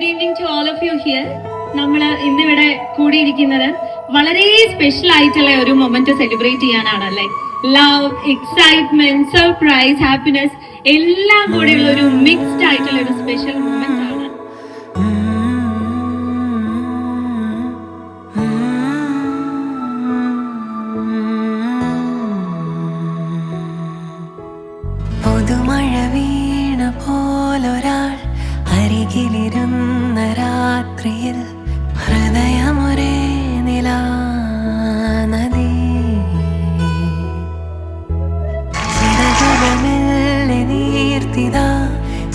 Good evening to all of you here. നമ്മൾ ഇന്നിവിടെ കൂടിയിരിക്കുന്നത് വളരെ സ്പെഷ്യൽ ആയിട്ടുള്ള ഒരു മൊമെന്റ് സെലിബ്രേറ്റ് ചെയ്യാനാണ് അല്ലേ. ലവ്, എക്സൈറ്റ്മെന്റ്, സർപ്രൈസ്, ഹാപ്പിനെസ് എല്ലാം കൂടെയുള്ള ഒരു മിക്സ്ഡ് ആയിട്ടുള്ള ഒരു സ്പെഷ്യൽ മൊമെന്റ് ആണ്. പുതുമഴ വീണ പോലൊരാൾ അരികിലിരുന്ന രാത്രിയിൽ ഹൃദയമൊരേ നിലാനദി ചിറകുകളെ നീർത്തിതാ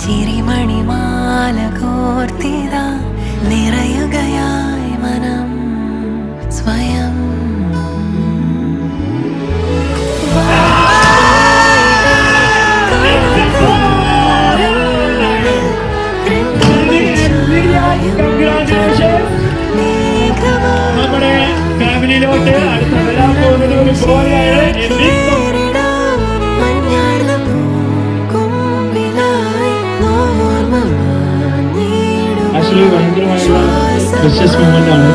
ചിരിമണിമാല കോർത്തിതാ നിറയുകയായി മനം സ്വയം. നമ്മുടെ ഫാമിലിയിലോട്ട് അടുത്ത വരാൻ പോകുന്നത് ഒരു ബോയാണ്. ആക്ച്വലി ഭയങ്കരമായുള്ള പ്രഷ്യസ് മൊമെന്റ് ആണ്.